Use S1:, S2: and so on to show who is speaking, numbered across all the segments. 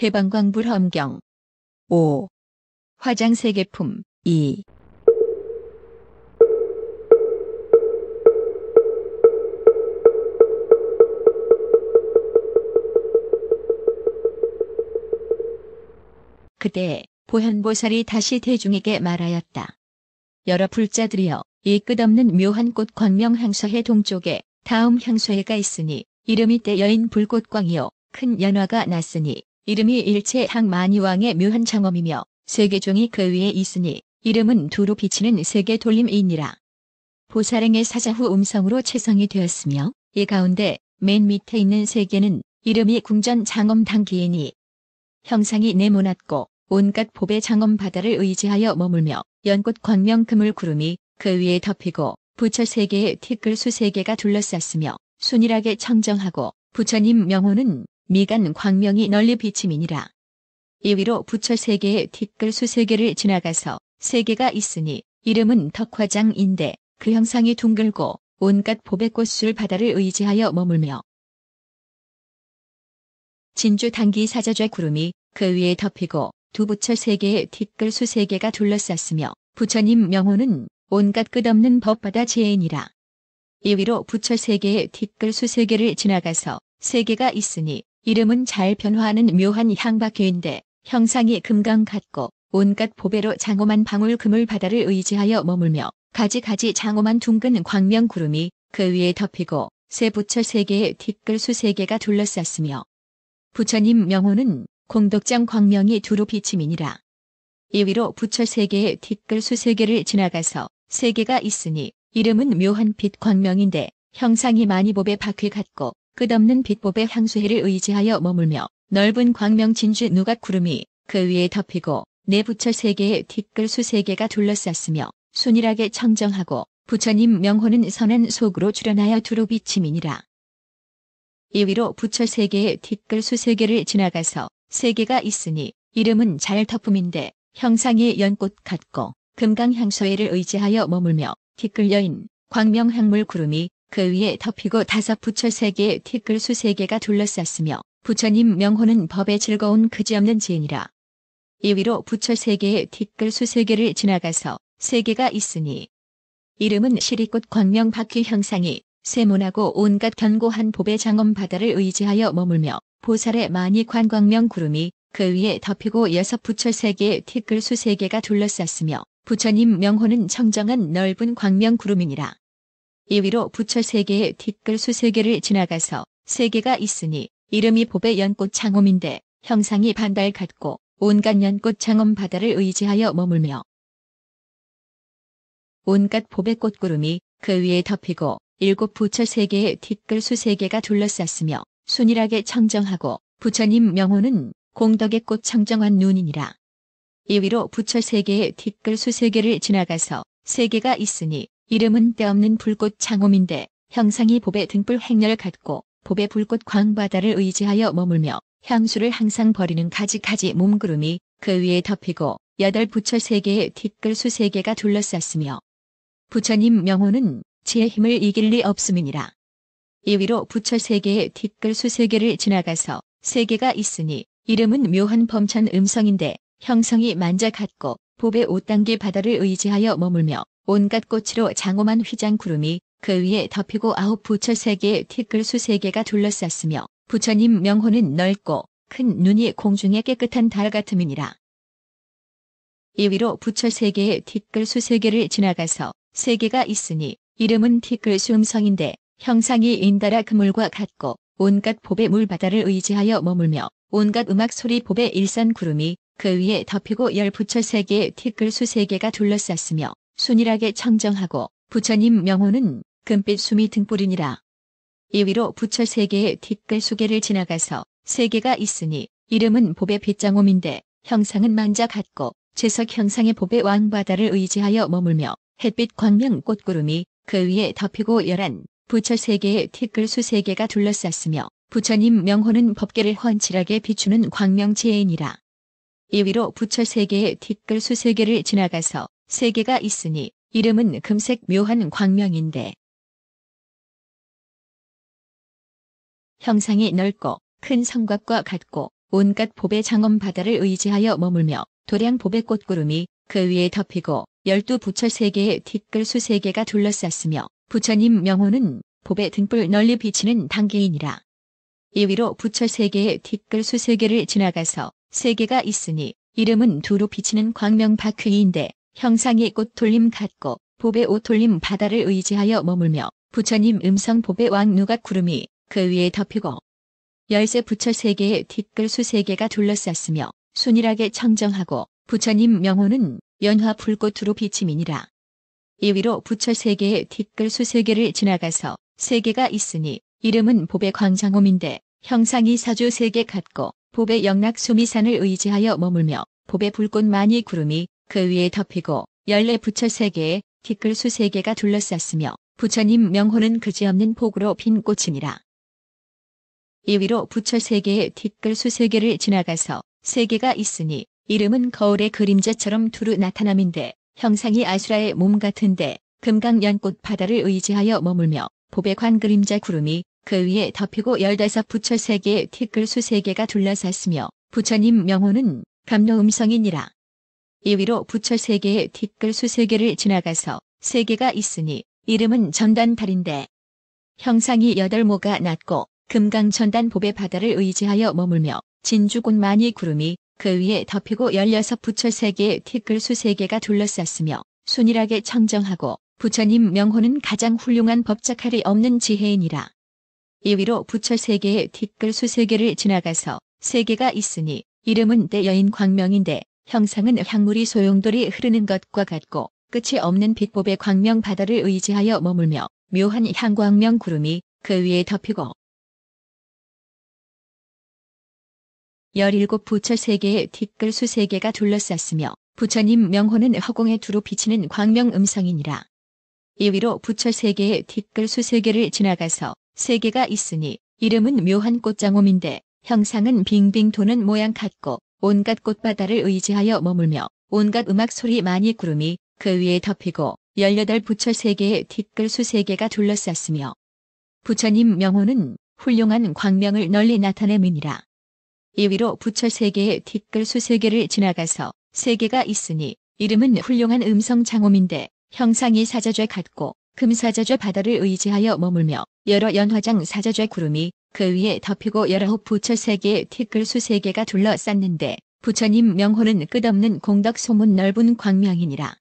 S1: 대방광불 험경. 5. 화장 세계품. 2. 그때 보현보살이 다시 대중에게 말하였다. 여러 불자들이여, 이 끝없는 묘한 꽃 광명향서해 동쪽에 다음 향서해가 있으니 이름이 때 여인 불꽃광이요 큰 연화가 났으니 이름이 일체 항만이왕의 묘한 장엄이며 세계종이 그 위에 있으니 이름은 두루 비치는 세계 돌림이니라. 보살행의 사자후 음성으로 채성이 되었으며 이 가운데 맨 밑에 있는 세계는 이름이 궁전 장엄당기이니 형상이 네모났고 온갖 법의 장엄 바다를 의지하여 머물며 연꽃 광명 그물 구름이 그 위에 덮이고 부처 세계의 티끌수 세계가 둘러쌌으며 순일하게 청정하고 부처님 명호는 미간 광명이 널리 비침이니라. 이 위로 부처 세계의 티끌수 세계를 지나가서 세계가 있으니 이름은 덕화장인데 그 형상이 둥글고 온갖 법의 꽃술 바다를 의지하여 머물며 진주 단기 사자좌 구름이 그 위에 덮이고 두 부처 세계의 티끌수 세계가 둘러쌌으며 부처님 명호는 온갖 끝없는 법바다 지혜이니라. 이 위로 부처 세계의 티끌수 세계를 지나가서 세계가 있으니 이름은 잘 변화하는 묘한 향박회인데 형상이 금강 같고 온갖 보배로 장엄한 방울 그물 바다를 의지하여 머물며 가지가지 장엄한 둥근 광명 구름이 그 위에 덮이고 세 부처 세계의 티끌수 세계가 둘러쌌으며 부처님 명호는 공덕장 광명이 두루 비침이니라. 이 위로 부처 세계의 티끌수 세계를 지나가서 세계가 있으니 이름은 묘한 빛 광명인데 형상이 많이 법의 바퀴 같고 끝없는 빛법의 향수해를 의지하여 머물며 넓은 광명 진주 누각 구름이 그 위에 덮이고 네 부처 세계의 티끌수 세계가 둘러쌌으며 순일하게 청정하고 부처님 명호는 선한 속으로 출현하여 두루 비침이니라. 이 위로 부처 세계의 티끌수 세계를 지나가서 세계가 있으니 이름은 잘 덮음인데 형상이 연꽃 같고 금강향서해를 의지하여 머물며 티끌 여인 광명향물 구름이 그 위에 덮이고 다섯 부처 세계의 티끌수 세계가 둘러쌌으며 부처님 명호는 법의 즐거운 그지없는 지혜니라. 이 위로 부처 세계의 티끌수 세계를 지나가서 세계가 있으니 이름은 시리꽃 광명 바퀴 형상이 세모나고 온갖 견고한 법의 장엄 바다를 의지하여 머물며 보살의 많이 관광명 구름이 그 위에 덮이고 여섯 부처 세계의 티끌수 세계가 둘러쌌으며 부처님 명호는 청정한 넓은 광명 구름이니라. 이 위로 부처 세계의 티끌수 세계를 지나가서 세계가 있으니 이름이 법의 연꽃 장엄인데 형상이 반달 같고 온갖 연꽃 장엄 바다를 의지하여 머물며 온갖 법의 꽃구름이 그 위에 덮이고 일곱 부처 세계의 티끌수 세계가 둘러쌌으며 순일하게 청정하고 부처님 명호는 공덕의 꽃 청정한 눈이니라. 이 위로 부처 세계의 티끌수 세계를 지나가서 세계가 있으니 이름은 때없는 불꽃 장엄인데 형상이 법의 등불 행렬 같고 법의 불꽃 광바다를 의지하여 머물며 향수를 항상 버리는 가지가지 몸구름이 그 위에 덮이고 여덟 부처 세계의 티끌수 세계가 둘러쌌으며 부처님 명호는 지혜 힘을 이길 리 없음이니라. 이 위로 부처 세계의 티끌수 세계를 지나가서 세계가 있으니 이름은 묘한 범천 음성인데 형성이 만자 같고 법의 5단계 바다를 의지하여 머물며 온갖 꽃으로 장엄한 휘장 구름이 그 위에 덮이고 아홉 부처 세계의 티끌수 세계가 둘러쌌으며 부처님 명호는 넓고 큰 눈이 공중의 깨끗한 달 같음이니라. 이 위로 부처 세계의 티끌수 세계를 지나가서 세계가 있으니 이름은 티끌수 음성인데 형상이 인다라 그물과 같고 온갖 법의 물바다를 의지하여 머물며 온갖 음악 소리 법의 일산 구름이 그 위에 덮이고 열 부처 세계의 티끌수 세계가 둘러쌌으며 순일하게 청정하고 부처님 명호는 금빛 수미 등불이니라. 이 위로 부처 세계의 티끌수계를 지나가서 세계가 있으니 이름은 법의 빛장옴인데 형상은 만자 같고 제석 형상의 법의 왕바다를 의지하여 머물며 햇빛 광명 꽃구름이 그 위에 덮이고 열한 부처 세계의 티끌수 세계가 둘러쌌으며 부처님 명호는 법계를 훤칠하게 비추는 광명지혜이니라. 이 위로 부처 세계의 티끌수 세계를 지나가서 세계가 있으니 이름은 금색 묘한 광명인데 형상이 넓고 큰 성곽과 같고 온갖 법의 장엄 바다를 의지하여 머물며 도량 법의 꽃구름이 그 위에 덮이고 12부처 3개의 티끌 수 3개가 둘러쌌으며 부처님 명호는 법의 등불 널리 비치는 단계이니라. 이 위로 부처 3개의 티끌 수 3개를 지나가서 3개가 있으니 이름은 두루 비치는 광명 박휘인데 형상이 꽃 돌림 같고 법의 옷 돌림 바다를 의지하여 머물며 부처님 음성 법의 왕누각 구름이 그 위에 덮이고 13부처 3개의 티끌 수 3개가 둘러쌌으며 순일하게 청정하고 부처님 명호는 연화 불꽃으로 비침이니라. 이 위로 부처 3개의 티끌 수 3개를 지나가서 3개가 있으니 이름은 법의 광장홈인데 형상이 사주 3개 같고 법의 영락 수미산을 의지하여 머물며 법의 불꽃 많이 구름이 그 위에 덮이고 14부처 3개의 티끌 수 3개가 둘러쌌으며 부처님 명호는 그지없는 폭으로 핀 꽃이니라. 이 위로 부처 3개의 티끌 수 3개를 지나가서 3개가 있으니 이름은 거울의 그림자처럼 두루 나타남인데 형상이 아수라의 몸 같은데 금강연꽃 바다를 의지하여 머물며 법의 관 그림자 구름이 그 위에 덮이고 15부처 3개의 티끌 수 3개가 둘러쌌으며 부처님 명호는 감노음성이니라. 이 위로 부처 3개의 티끌 수 3개를 지나가서 3개가 있으니 이름은 전단달인데 형상이 8모가 낮고 금강전단 법의 바다를 의지하여 머물며 진주꽃 많이 구름이 그 위에 덮이고 16부처 3개의 티끌 수 3개가 둘러쌌으며 순일하게 청정하고 부처님 명호는 가장 훌륭한 법작할이 없는 지혜이니라. 이 위로 부처 3개의 티끌 수 3개를 지나가서 3개가 있으니 이름은 대여인 광명인데 형상은 향물이 소용돌이 흐르는 것과 같고 끝이 없는 빛법의 광명 바다를 의지하여 머물며 묘한 향광명 구름이 그 위에 덮이고 17부처 3개의 티끌 수 3개가 둘러쌌으며 부처님 명호는 허공에 두루 비치는 광명 음성이니라. 이 위로 부처 3개의 티끌 수 3개를 지나가서 3개가 있으니 이름은 묘한 꽃장홈인데 형상은 빙빙 도는 모양 같고 온갖 꽃바다를 의지하여 머물며 온갖 음악 소리 많이 구름이 그 위에 덮이고 18부처 3개의 티끌 수 3개가 둘러쌌으며 부처님 명호는 훌륭한 광명을 널리 나타내미니라. 이 위로 부처 3개의 티끌 수 3개를 지나가서 3개가 있으니 이름은 훌륭한 음성 장홈인데 형상이 사자죄 같고 금사자죄 바다를 의지하여 머물며 여러 연화장 사자죄 구름이 그 위에 덮이고 19부처 3개의 티끌 수 3개가 둘러쌌는데 부처님 명호는 끝없는 공덕 소문 넓은 광명이니라.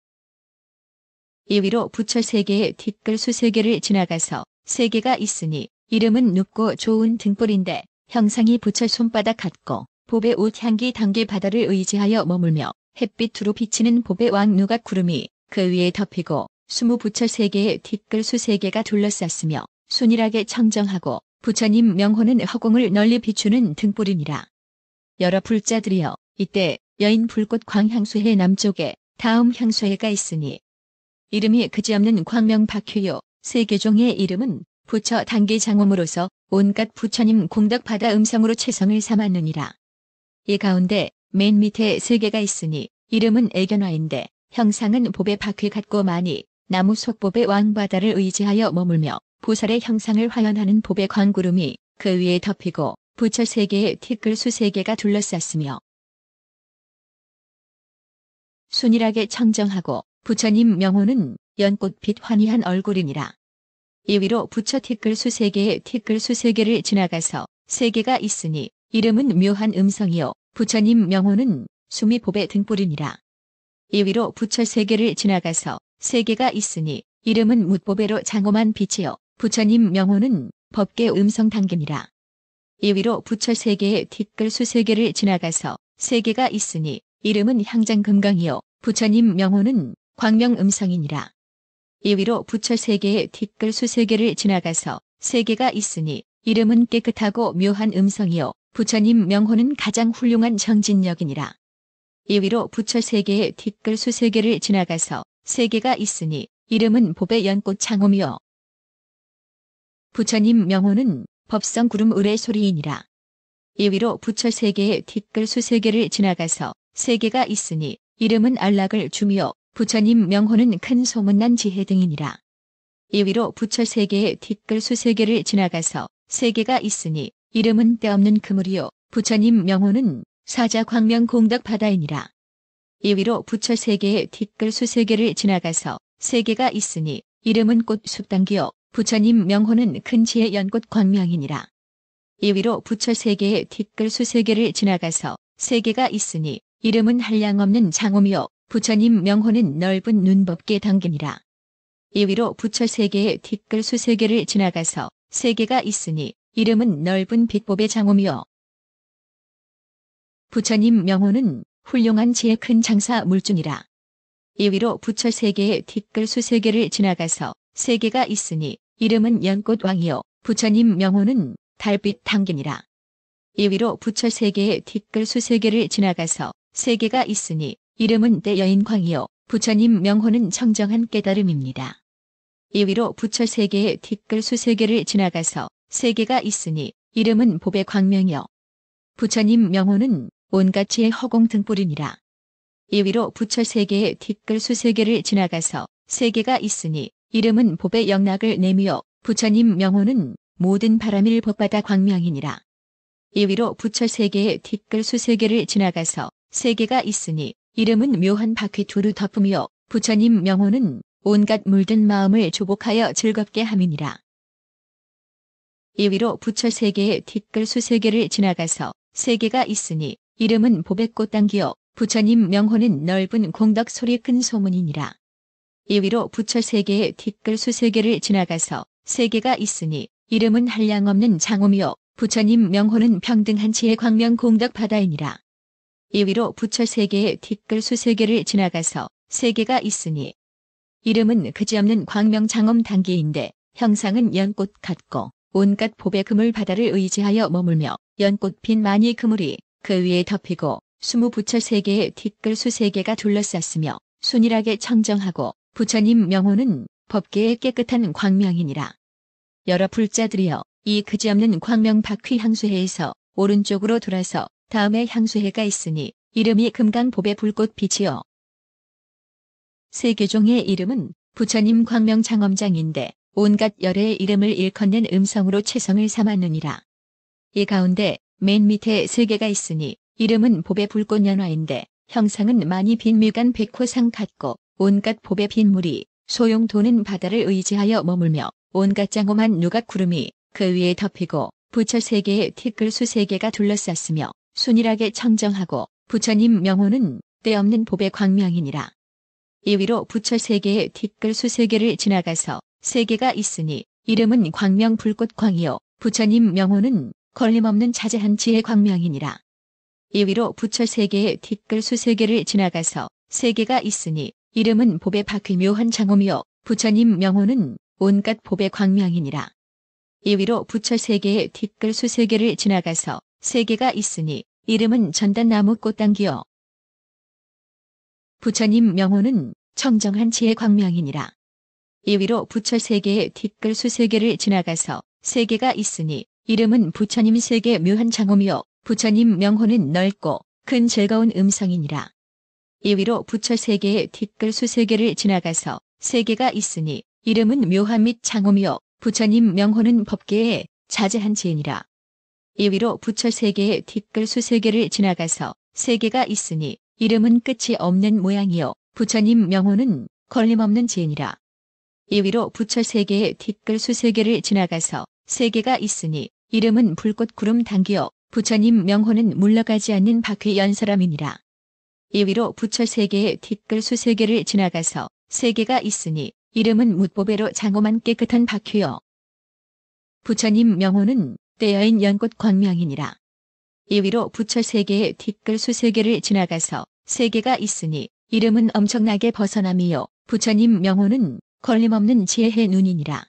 S1: 이 위로 부처 3개의 티끌 수 3개를 지나가서 3개가 있으니 이름은 눕고 좋은 등불인데 형상이 부처 손바닥 같고 법의 옷 향기 단계 바다를 의지하여 머물며 햇빛으로 비치는 법의 왕누각 구름이 그 위에 덮이고 20부처 3개의 티끌 수 3개가 둘러쌌으며 순일하게 청정하고 부처님 명호는 허공을 널리 비추는 등불이니라. 여러 불자들이여 이때 여인 불꽃 광향수해 남쪽에 다음 향수해가 있으니 이름이 그지없는 광명 박휴요 3개종의 이름은 부처 단계 장엄으로서 온갖 부처님 공덕 바다 음성으로 최성을 삼았느니라. 이 가운데 맨 밑에 3개가 있으니 이름은 애견화인데 형상은 법의 바퀴 같고 많이 나무 속 법의 왕바다를 의지하여 머물며 보살의 형상을 화연하는 법의 광구름이 그 위에 덮이고 부처 3개의 티끌 수 3개가 둘러쌌으며 순일하게 청정하고 부처님 명호는 연꽃빛 환희한 얼굴이니라. 이 위로 부처 티끌 수 3개의 티끌 수 3개를 지나가서 3개가 있으니 이름은 묘한 음성이요 부처님 명호는 수미 법의 등불이니라. 이 위로 부처 3개를 지나가서 3개가 있으니 이름은 묻보배로 장엄한 빛이요 부처님 명호는 법계 음성 단계니라. 이 위로 부처 3개의 티끌 수 3개를 지나가서 3개가 있으니 이름은 향장금강이요 부처님 명호는 광명 음성이니라. 이 위로 부처 3개의 티끌 수 3개를 지나가서 3개가 있으니 이름은 깨끗하고 묘한 음성이요 부처님 명호는 가장 훌륭한 정진력이니라. 이 위로 부처 3개의 티끌 수 3개를 지나가서 3개가 있으니 이름은 법의 연꽃 장엄이요 부처님 명호는 법성 구름 의뢰 소리이니라. 이 위로 부처 3개의 티끌 수 3개를 지나가서 3개가 있으니 이름은 안락을 주미요 부처님 명호는 큰 소문난 지혜 등이니라. 이 위로 부처 3개의 티끌 수 3개를 지나가서 3개가 있으니 이름은 때없는 그물이요 부처님 명호는 사자 광명 공덕 바다이니라. 2위로 부처 세계의 뒷글 수세계를 지나가서 세계가 있으니 이름은 꽃 숲당기요 부처님 명호는 큰 지혜 연꽃 광명이니라. 2위로 부처 세계의 뒷글 수세계를 지나가서 세계가 있으니 이름은 한량없는 장엄이요 부처님 명호는 넓은 눈법계 당김이라. 2위로 부처 세계의 뒷글 수세계를 지나가서 세계가 있으니 이름은 넓은 빛법의 장엄이요 부처님 명호는 훌륭한 지혜 큰 장사 물중이라. 2위로 부처 세계의 뒷글 수세계를 지나가서 세계가 있으니 이름은 연꽃 왕이요 부처님 명호는 달빛 당김이라. 2위로 부처 세계의 뒷글 수세계를 지나가서 세계가 있으니 이름은 때여인 광이요 부처님 명호는 청정한 깨달음입니다. 2위로 부처 세계의 뒷글 수세계를 지나가서 세계가 있으니 이름은 법의 광명이요 부처님 명호는 온갖 지혜 허공 등불이니라. 2위로 부처 세계의 뒷글 수세계를 지나가서 세계가 있으니 이름은 법의 영락을 내미요 부처님 명호는 모든 바람일 법바다 광명이니라. 2위로 부처 세계의 뒷글 수세계를 지나가서 세계가 있으니 이름은 묘한 바퀴 두루 덮음이요 부처님 명호는 온갖 물든 마음을 조복하여 즐겁게 함이니라. 2위로 부처 세계의 뒷글 수세계를 지나가서 세계가 있으니 이름은 법의 꽃당기요 부처님 명호는 넓은 공덕 소리 큰 소문이니라. 2위로 부처 세계의 뒷글 수세계를 지나가서 세계가 있으니 이름은 한량없는 장엄이요 부처님 명호는 평등한 지혜 광명 공덕 바다이니라. 2위로 부처 세계의 뒷글 수세계를 지나가서 세계가 있으니 이름은 그지없는 광명 장엄 단계인데 형상은 연꽃 같고 온갖 법의 그물 바다를 의지하여 머물며 연꽃핀 많이 그물이 그 위에 덮이고 20부처 세계의 뒷글 수세계가 둘러쌌으며 순일하게 청정하고 부처님 명호는 법계의 깨끗한 광명이니라. 여러 불자들이여 이 그지없는 광명 바퀴 향수해에서 오른쪽으로 돌아서 다음에 향수해가 있으니 이름이 금강법의 불꽃빛이요. 세계종의 이름은 부처님 광명 장엄장인데 온갖 열의 이름을 일컫는 음성으로 최성을 삼았느니라. 이 가운데 맨 밑에 세계가 있으니 이름은 법의 불꽃연화인데 형상은 많이 빈미간 백호상 같고 온갖 법의 빈물이 소용 도는 바다를 의지하여 머물며 온갖 장엄한 누각 구름이 그 위에 덮이고 부처 세계의 뒷글 수세계가 둘러쌌으며 순일하게 청정하고 부처님 명호는 때없는 법의 광명이니라. 2위로 부처 세계의 뒷글 수세계를 지나가서 세계가 있으니 이름은 광명 불꽃 광이요 부처님 명호는 걸림없는 자제한 지혜 광명이니라. 2위로 부처 세계의 뒷글 수세계를 지나가서 세계가 있으니 이름은 법의 바퀴 묘한 장엄이요 부처님 명호는 온갖 법의 광명이니라. 2위로 부처 세계의 뒷글 수세계를 지나가서 세계가 있으니 이름은 전단나무 꽃당기요 부처님 명호는 청정한 지혜 광명이니라. 2위로 부처 세계의 뒷글 수세계를 지나가서 세계가 있으니 이름은 부처님 세계 묘한 장엄이요 부처님 명호는 넓고 큰 즐거운 음성이니라. 2위로 부처 세계의 뒷글 수세계를 지나가서 세계가 있으니 이름은 묘한 및 장엄이요 부처님 명호는 법계의 자제한 지혜니라. 2위로 부처 세계의 뒷글 수세계를 지나가서 세계가 있으니 이름은 끝이 없는 모양이요 부처님 명호는 걸림없는 지혜니라. 2위로 부처 세계의 뒷글 수세계를 지나가서 세계가 있으니 이름은 불꽃 구름 당기요 부처님 명호는 물러가지 않는 바퀴 연사람이니라. 2위로 부처 세계의 뒷글 수세계를 지나가서 세계가 있으니 이름은 묻보배로 장엄한 깨끗한 바퀴요 부처님 명호는 때여인 연꽃 광명이니라. 2위로 부처 세계의 뒷글 수세계를 지나가서 세계가 있으니 이름은 엄청나게 벗어남이요 부처님 명호는 걸림없는 지혜의 눈이니라.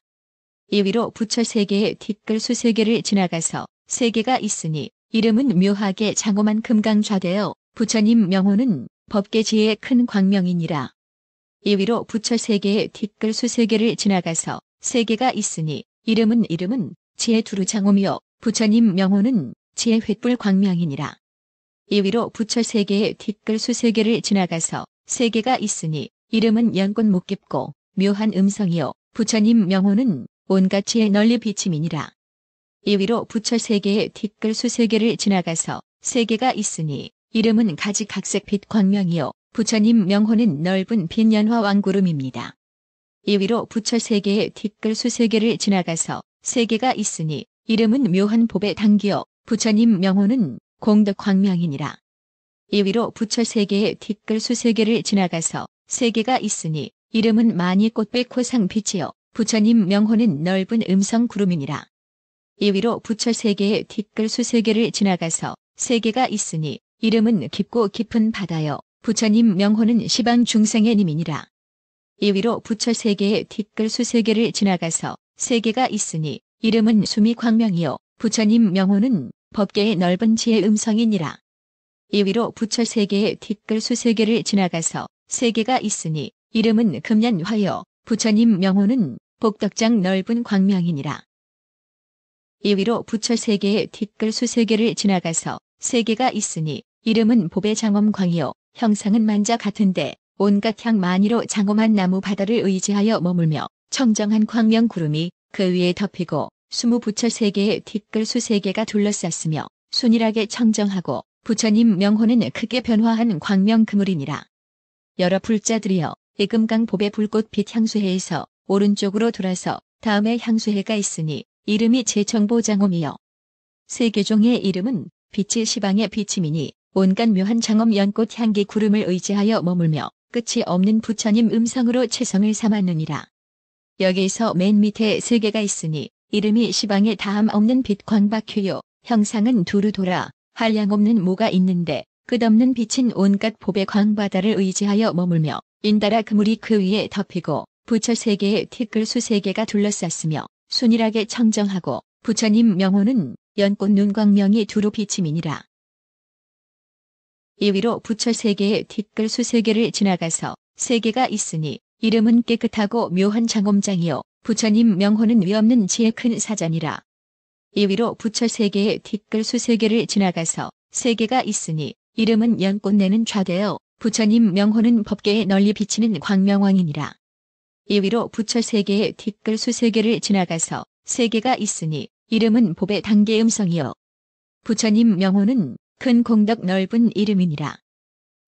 S1: 2위로 부처 세계의 뒷글 수세계를 지나가서 세계가 있으니 이름은 묘하게 장엄한 금강좌대요 부처님 명호는 법계 지혜의 큰 광명이니라. 2위로 부처 세계의 뒷글 수세계를 지나가서 세계가 있으니 이름은 지혜 두루 장엄이요 부처님 명호는 지혜 횃불 광명이니라. 2위로 부처 세계의 뒷글 수세계를 지나가서 세계가 있으니 이름은 연꽃 못 깊고 묘한 음성이요 부처님 명호는 온갖 지혜 널리 비침이니라. 2위로 부처 3개의 뒷글 수 3개를 지나가서 3개가 있으니 이름은 가지각색 빛 광명이요 부처님 명호는 넓은 빛 연화 왕구름입니다. 2위로 부처 3개의 뒷글 수 3개를 지나가서 3개가 있으니 이름은 묘한 법의 당기요 부처님 명호는 공덕 광명이니라. 2위로 부처 3개의 뒷글 수 3개를 지나가서 3개가 있으니 이름은 많이 꽃빛 코상 빛이요 부처님 명호는 넓은 음성 구름이니라. 2위로 부처 3개의 뒷글 수 3개를 지나가서 3개가 있으니 이름은 깊고 깊은 바다요 부처님 명호는 시방 중생의 님이니라. 2위로 부처 3개의 뒷글 수 3개를 지나가서 3개가 있으니 이름은 수미 광명이요 부처님 명호는 법계의 넓은 지혜 음성이니라. 2위로 부처 3개의 뒷글 수 3개를 지나가서 3개가 있으니 이름은 금년화요 부처님 명호는 복덕장 넓은 광명이니라. 2위로 부처 3개의 뒷글 수 3개를 지나가서 3개가 있으니 이름은 법의 장엄광이요 형상은 만자 같은데 온갖 향 많이로 장엄한 나무 바다를 의지하여 머물며 청정한 광명 구름이 그 위에 덮이고 20부처 3개의 뒷글 수 3개가 둘러쌌으며 순일하게 청정하고 부처님 명호는 크게 변화한 광명 그물이니라. 여러 불자들이여 이금강 법의 불꽃빛 향수해에서 오른쪽으로 돌아서 다음에 향수해가 있으니 이름이 제청보장엄이여. 3개종의 이름은 빛이 시방의 비침이니 온갖 묘한 장엄 연꽃 향기 구름을 의지하여 머물며 끝이 없는 부처님 음성으로 최성을 삼았느니라. 여기서 맨 밑에 3개가 있으니 이름이 시방에 다함 없는 빛 광박휴요 형상은 두루 돌아 한량없는 모가 있는데 끝없는 빛인 온갖 법의 광바다를 의지하여 머물며 인달아 그물이 그 위에 덮이고 부처 3개의 뒷글 수 3개가 둘러쌌으며 순일하게 청정하고 부처님 명호는 연꽃 눈광명이 두루 비침이니라. 2위로 부처 3개의 뒷글 수 3개를 지나가서 3개가 있으니 이름은 깨끗하고 묘한 장엄장이요 부처님 명호는 위없는 지혜 큰 사자니라. 2위로 부처 3개의 뒷글 수 3개를 지나가서 3개가 있으니 이름은 연꽃 내는 좌대요 부처님 명호는 법계에 널리 비치는 광명왕이니라. 2위로 부처 3개의 뒷글 수 3개를 지나가서 3개가 있으니 이름은 법의 단계 음성이요 부처님 명호는 큰 공덕 넓은 이름이니라.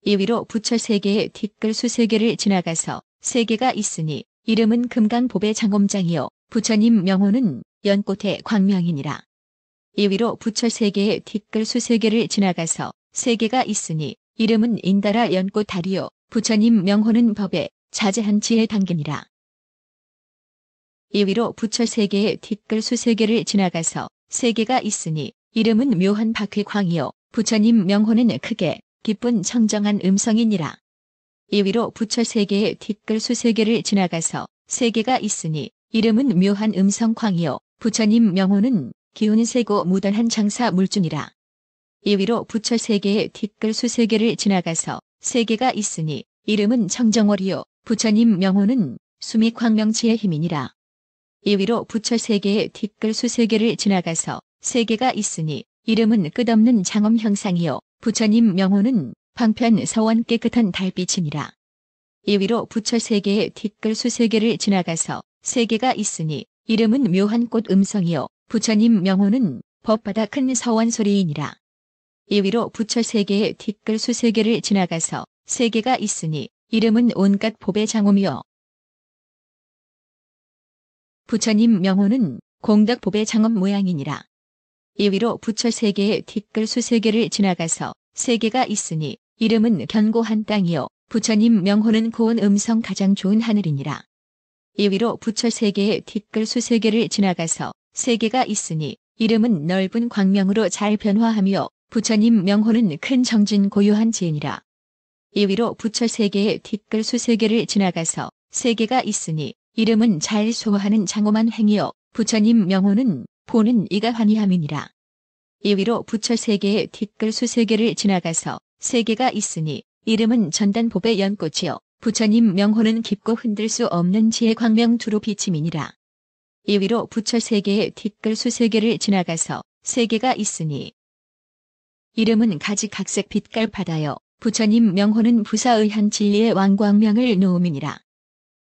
S1: 2위로 부처 3개의 뒷글 수 3개를 지나가서 3개가 있으니 이름은 금강 법의 장엄장이요 부처님 명호는 연꽃의 광명이니라. 2위로 부처 3개의 뒷글 수 3개를 지나가서 3개가 있으니 이름은 인달아 연꽃 다리요 부처님 명호는 법의 자제한 지혜 당기니라. 2위로 부처 3개의 뒷글 수 3개를 지나가서 3개가 있으니 이름은 묘한 박휘광이요 부처님 명호는 크게 기쁜 청정한 음성이니라. 2위로 부처 3개의 뒷글 수 3개를 지나가서 3개가 있으니 이름은 묘한 음성광이요 부처님 명호는 기운 세고 무던한 장사 물주니라. 2위로 부처 3개의 뒷글 수 3개를 지나가서 3개가 있으니 이름은 청정월이요 부처님 명호는 수미 광명치의 힘이니라. 2위로 부처 3개의 뒷글 수 3개를 지나가서 3개가 있으니 이름은 끝없는 장엄 형상이요 부처님 명호는 방편 서원 깨끗한 달빛이니라. 2위로 부처 3개의 뒷글 수 3개를 지나가서 3개가 있으니 이름은 묘한 꽃 음성이요 부처님 명호는 법바다 큰 서원 소리이니라. 2위로 부처 3개의 뒷글 수 3개를 지나가서 3개가 있으니 이름은 온갖 법의 장엄이요 부처님 명호는 공덕 법의 장엄 모양이니라. 2위로 부처 3개의 뒷글 수 3개를 지나가서 3개가 있으니 이름은 견고한 땅이요 부처님 명호는 고운 음성 가장 좋은 하늘이니라. 2위로 부처 3개의 뒷글 수 3개를 지나가서 3개가 있으니 이름은 넓은 광명으로 잘 변화하며 부처님 명호는 큰 정진 고요한 지혜니라. 2위로 부처 3개의 뒷글 수 3개를 지나가서 3개가 있으니 이름은 잘 소화하는 장엄한 행이요 부처님 명호는 보는 이가 환희함이니라. 2위로 부처 3개의 뒷글 수 3개를 지나가서 3개가 있으니 이름은 전단법의 연꽃이요 부처님 명호는 깊고 흔들 수 없는 지혜 광명 두루 비침이니라. 2위로 부처 3개의 뒷글 수 3개를 지나가서 3개가 있으니 이름은 가지각색 빛깔 바다요 부처님 명호는 부사의한 진리의 왕광명을 놓음이니라.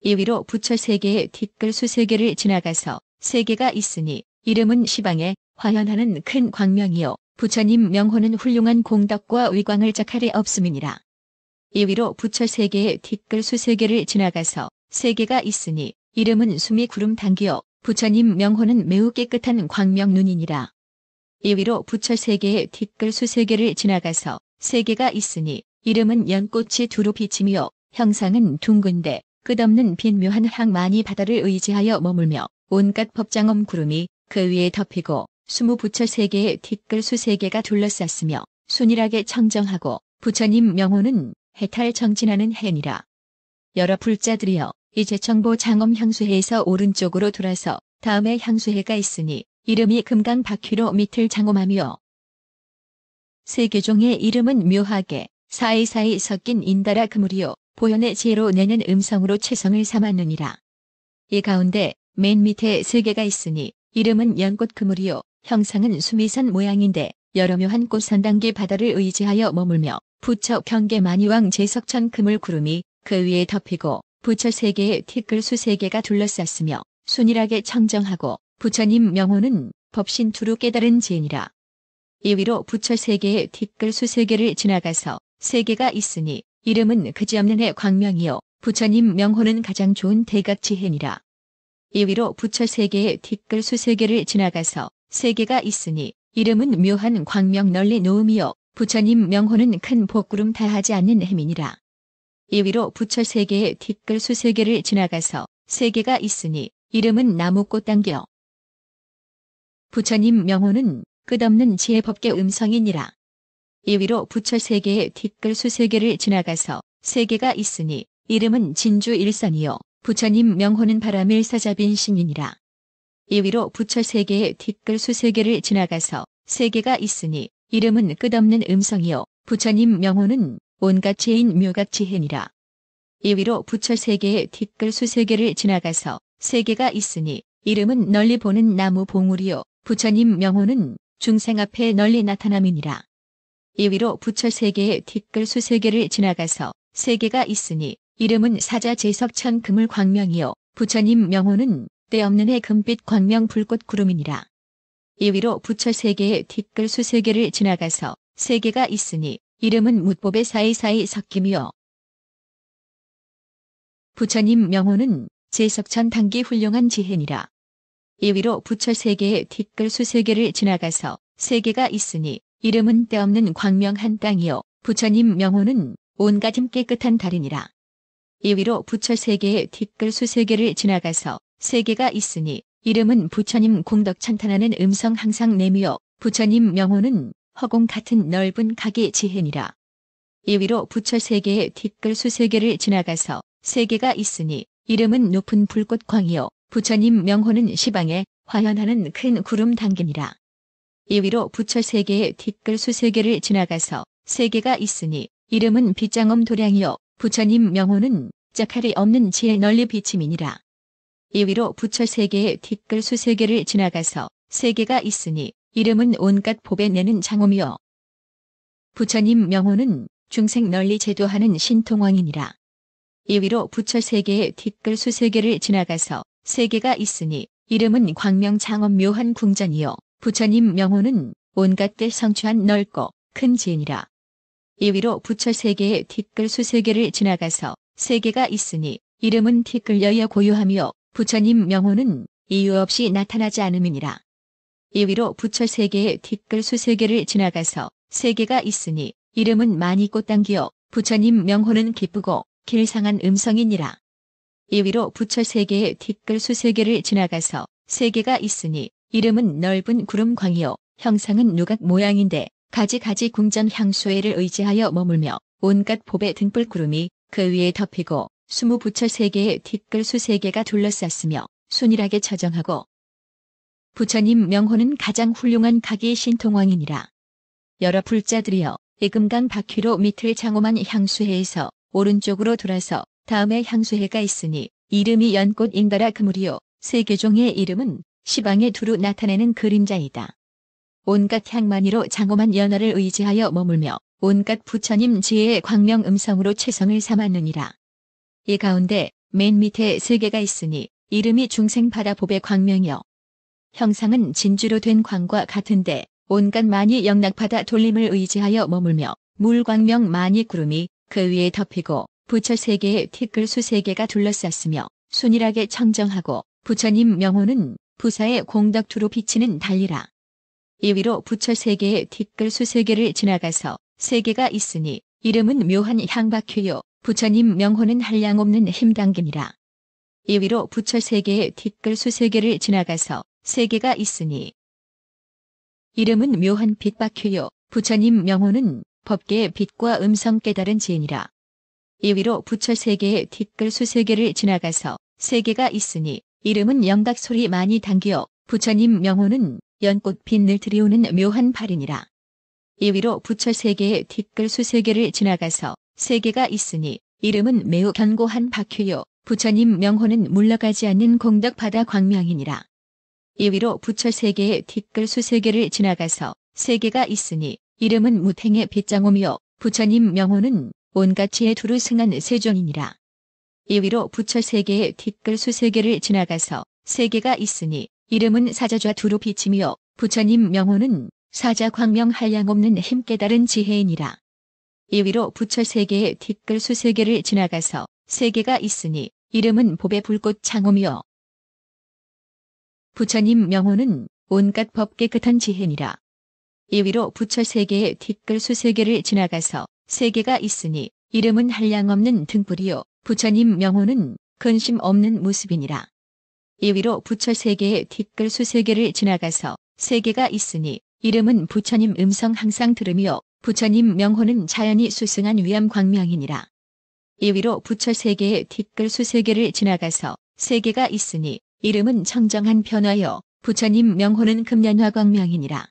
S1: 2위로 부처 3개의 뒷글 수 3개를 지나가서 3개가 있으니 이름은 시방의 화현하는 큰 광명이요 부처님 명호는 훌륭한 공덕과 위광을 짝할이 없음이니라. 이위로 부처 세계의 뒷글 수세계를 지나가서 세계가 있으니 이름은 수미 구름 단기요 부처님 명호는 매우 깨끗한 광명 눈이니라. 이위로 부처 세계의 뒷글 수세계를 지나가서 세계가 있으니 이름은 연꽃이 두루 비치며 형상은 둥근데 끝없는 빈묘한 항만이 바다를 의지하여 머물며 온갖 법장엄 구름이 그 위에 덮이고 20부처 세계의 뒷글 수세계가 둘러쌌으며 순일하게 청정하고 부처님 명호는 해탈 정진하는 해니라. 여러 불자들이여 이제 정보 장엄 향수해에서 오른쪽으로 돌아서 다음에 향수해가 있으니 이름이 금강 바퀴로 밑을 장엄하며 세계종의 이름은 묘하게 사이사이 섞인 인다라 그물이요 보현의 지혜로 내는 음성으로 최성을 삼았느니라. 이 가운데 맨 밑에 세계가 있으니 이름은 연꽃 그물이요 형상은 수미선 모양인데 여러 묘한 꽃선단기 바다를 의지하여 머물며 부처 경계만이왕 제석천 그물 구름이 그 위에 덮이고 부처 세계의 뒷글 수세계가 둘러쌌으며 순일하게 청정하고 부처님 명호는 법신 두루 깨달은 지혜니라. 이위로 부처 세계의 뒷글 수세계를 지나가서 세계가 있으니 이름은 그지없는 해 광명이요 부처님 명호는 가장 좋은 대각지혜니라. 이위로 부처 세계의 뒷글 수세계를 지나가서 세계가 있으니 이름은 묘한 광명 널리 놓음이요 부처님 명호는 큰 복구름 다하지 않는 해민이라. 이위로 부처 세계의 뒷글 수세계를 지나가서 세계가 있으니 이름은 나무 꽃당겨 부처님 명호는 끝없는 지혜 법계 음성이니라. 이위로 부처 세계의 뒷글 수세계를 지나가서 세계가 있으니 이름은 진주 일선이요 부처님 명호는 바람일 사자빈 신이니라. 이위로 부처 세계의 뒷글 수세계를 지나가서 세계가 있으니 이름은 끝없는 음성이요 부처님 명호는 온갖 지혜인 묘각지혜니라. 이위로 부처 세계의 뒷글 수세계를 지나가서 세계가 있으니 이름은 널리 보는 나무 봉우리요 부처님 명호는 중생 앞에 널리 나타남이니라. 이위로 부처 세계의 뒷글 수세계를 지나가서 세계가 있으니 이름은 사자 제석천 그물 광명이요 부처님 명호는 때없는 해 금빛 광명 불꽃 구름이니라. 이위로 부처 세계의 뒷글 수세계를 지나가서 세계가 있으니 이름은 묻법의 사이사이 섞임이요 부처님 명호는 제석천 단기 훌륭한 지혜니라. 이위로 부처 세계의 뒷글 수세계를 지나가서 세계가 있으니 이름은 때없는 광명한 땅이요 부처님 명호는 온갖 힘 깨끗한 달이니라. 이위로 부처 세계의 뒷글 수세계를 지나가서 세계가 있으니 이름은 부처님 공덕 찬탄하는 음성 항상 내미요 부처님 명호는 허공 같은 넓은 각의 지혜니라. 이위로 부처 세계의 뒷글 수세계를 지나가서 세계가 있으니 이름은 높은 불꽃 광이요 부처님 명호는 시방에 화현하는 큰 구름 당기니라. 이위로 부처 세계의 뒷글 수세계를 지나가서 세계가 있으니 이름은 빗장엄 도량이요 부처님 명호는 짝할이 없는 지혜 널리 비침이니라. 이위로 부처 세계의 뒷글 수세계를 지나가서 세계가 있으니 이름은 온갖 법에 내는 장엄이요 부처님 명호는 중생 널리 제도하는 신통왕이니라. 이위로 부처 세계의 뒷글 수세계를 지나가서 세계가 있으니 이름은 광명 장엄 묘한 궁전이요 부처님 명호는 온갖 때 성취한 넓고 큰 지혜니라. 이위로 부처 세계의 뒷글 수세계를 지나가서 세계가 있으니 이름은 뒷글 여여 고요하며 부처님 명호는 이유 없이 나타나지 않음이니라. 이위로 부처 세계의 뒷글 수세계를 지나가서 세계가 있으니 이름은 많이 꽃당기요 부처님 명호는 기쁘고 길상한 음성이니라. 이위로 부처 세계의 뒷글 수세계를 지나가서 세계가 있으니 이름은 넓은 구름광이요 형상은 누각 모양인데 가지가지 궁전 향수회를 의지하여 머물며 온갖 법의 등불 구름이 그 위에 덮이고 20부처 세계의 뒷글 수세계가 둘러쌌으며 순일하게 처정하고 부처님 명호는 가장 훌륭한 각의 신통왕이니라. 여러 불자들이여 이 금강 바퀴로 밑을 장엄한 향수회에서 오른쪽으로 돌아서 다음에 향수회가 있으니 이름이 연꽃 인다라 그물이요 세계종의 이름은 시방에 두루 나타내는 그림자이다. 온갖 향만이로 장엄한 연화를 의지하여 머물며 온갖 부처님 지혜의 광명 음성으로 최성을 삼았느니라. 이 가운데 맨 밑에 세계가 있으니 이름이 중생 바다 법의 광명이요 형상은 진주로 된 광과 같은데 온갖 많이 영락바다 돌림을 의지하여 머물며 물광명 많이 구름이 그 위에 덮이고 부처 3개의 티끌수 3개가 둘러쌌으며 순일하게 청정하고 부처님 명호는 부사의 공덕두로 비치는 달리라. 이 위로 부처 3개의 티끌수 3개를 지나가서 3개가 있으니 이름은 묘한 향박효요 부처님 명호는 한량없는 힘당김이라. 이 위로 부처 3개의 티끌수 3개를 지나가서 3개가 있으니 이름은 묘한 빛박효요 부처님 명호는 법계의 빛과 음성 깨달은 지혜니라. 이 위로 부처 3개의 티끌수 3개를 지나가서 3개가 있으니 이름은 영각소리 많이 당기어 부처님 명호는 연꽃 빛을 들이우는 묘한 발이니라. 이 위로 부처 3개의 티끌수 3개를 지나가서 3개가 있으니 이름은 매우 견고한 박효요 부처님 명호는 물러가지 않는 공덕바다 광명이니라. 이 위로 부처 3개의 티끌수 3개를 지나가서 3개가 있으니 이름은 무탱의 빛장오며 부처님 명호는 온갖 지혜 두루 승한 세종이니라. 이 위로 부처 3개의 티끌수 3개를 지나가서 3개가 있으니 이름은 사자좌 두루 비치며 부처님 명호는 사자 광명 한량없는 힘 깨달은 지혜이니라. 이 위로 부처 3개의 티끌수 3개를 지나가서 3개가 있으니 이름은 법의 불꽃 창오며 부처님 명호는 온갖 법 깨끗한 지혜니라. 이 위로 부처 3개의 티끌수 3개를 지나가서 3개가 있으니 이름은 한량없는 등불이요 부처님 명호는 근심 없는 모습이니라. 이 위로 부처 3개의 티끌수 3개를 지나가서 3개가 있으니 이름은 부처님 음성 항상 들으며 부처님 명호는 자연이 수승한 위암 광명이니라. 이 위로 부처 3개의 티끌수 3개를 지나가서 3개가 있으니 이름은 청정한 변화여 부처님 명호는 금년화 광명이니라.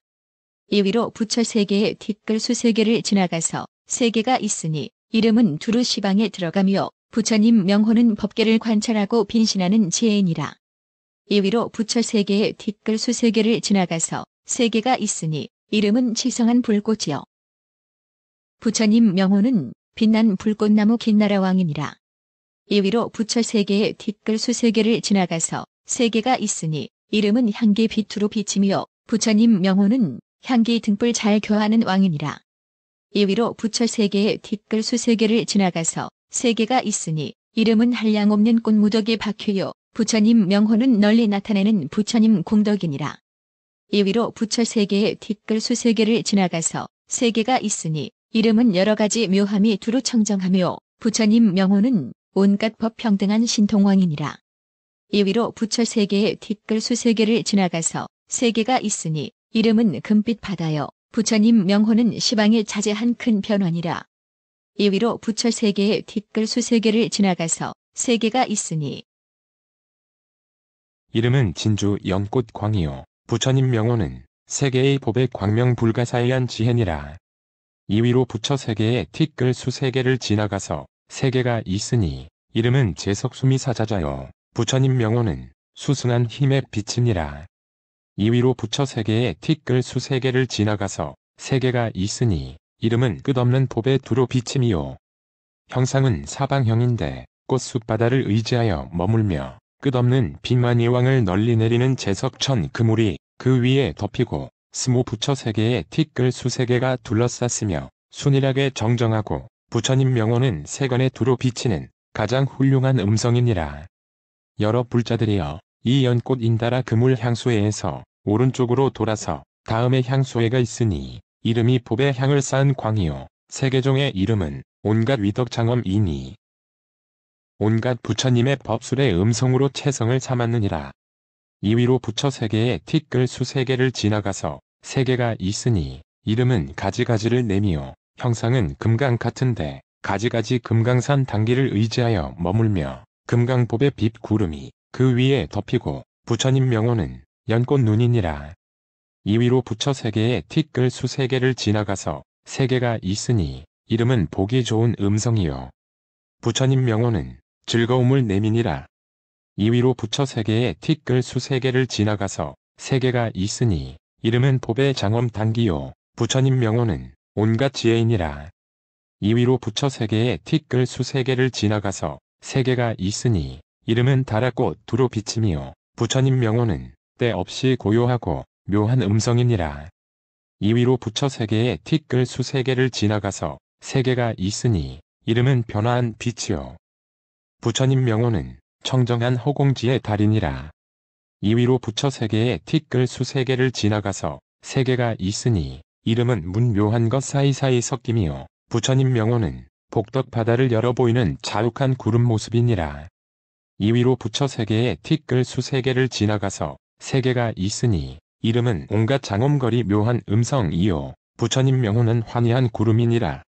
S1: 이 위로 부처 3개의 티끌수 3개를 지나가서 3개가 있으니 이름은 두루 시방에 들어가며 부처님 명호는 법계를 관찰하고 빈신하는 지혜이니라. 이 위로 부처 3개의 티끌수 3개를 지나가서 3개가 있으니 이름은 치성한 불꽃이여 부처님 명호는 빛난 불꽃나무 긴나라 왕이니라. 이 위로 부처 3개의 티끌수 3개를 지나가서 3개가 있으니 이름은 향기 빛으로 비치며 부처님 명호는 향기 등불 잘 교하는 왕이니라. 이 위로 부처 3개의 티끌수 3개를 지나가서 3개가 있으니 이름은 한량없는 꽃무더기 박효요 부처님 명호는 널리 나타내는 부처님 공덕이니라. 이 위로 부처 3개의 티끌수 3개를 지나가서 3개가 있으니 이름은 여러가지 묘함이 두루 청정하며 부처님 명호는 온갖 법 평등한 신통왕이니라. 이 위로 부처 3개의 티끌수 3개를 지나가서 3개가 있으니 이름은 금빛 바다여 부처님 명호는 시방에 자제한 큰 변환이라. 이 위로 부처 3개의 티끌수 3개를 지나가서 3개가 있으니
S2: 이름은 진주 연꽃 광이요 부처님 명호는 3개의 법의 광명 불가사의한 지혜니라. 이 위로 부처 3개의 티끌수 3개를 지나가서 3개가 있으니 이름은 제석수미 사자자여 부처님 명호는 수승한 힘의 빛이니라. 이 위로 부처 3개의 티끌수 3개를 지나가서 3개가 있으니 이름은 끝없는 법의 두로 비침이요 형상은 사방형인데 꽃숲바다를 의지하여 머물며 끝없는 빛만이왕을 널리 내리는 제석천 그물이 그 위에 덮이고 스모 부처 3개의 티끌수 3개가 둘러쌌으며 순일하게 정정하고 부처님 명호는 세간에 두루 비치는 가장 훌륭한 음성이니라. 여러 불자들이여 이 연꽃 인다라 그물 향수회에서 오른쪽으로 돌아서 다음에 향수회가 있으니 이름이 법의 향을 쌓은 광이요 세계종의 이름은 온갖 위덕장엄이니 온갖 부처님의 법술의 음성으로 체성을 삼았느니라. 이 위로 부처 3개의 티끌수 3개를 지나가서 3개가 있으니 이름은 가지가지를 내미요 형상은 금강 같은데 가지가지 금강산 단기를 의지하여 머물며 금강법의 빛 구름이 그 위에 덮이고 부처님 명호는 연꽃 눈이니라. 이 위로 부처 3개의 티끌수 3개를 지나가서 3개가 있으니 이름은 보기 좋은 음성이요 부처님 명호는 즐거움을 내미니라. 이 위로 부처 3개의 티끌수 3개를 지나가서 3개가 있으니 이름은 법의 장엄 단기요 부처님 명호는 온갖 지혜이니라. 이 위로 부처 3개의 티끌수 3개를 지나가서 3개가 있으니 이름은 다라꽃 두루 비침이요 부처님 명호는 때없이 고요하고 묘한 음성이니라. 2위로 부처 세계에 티끌 수세계를 지나가서 세계가 있으니 이름은 변화한 빛이요. 부처님 명호는 청정한 허공지의 달이니라. 2위로 부처 세계에 티끌 수세계를 지나가서 세계가 있으니 이름은 문묘한 것 사이사이 섞임이요. 부처님 명호는 복덕 바다를 열어 보이는 자욱한 구름 모습이니라. 2위로 부처 세계에 티끌 수세계를 지나가서 세계가 있으니 이름은 온갖 장엄거리 묘한 음성이요. 부처님 명호는 환희한 구름이니라.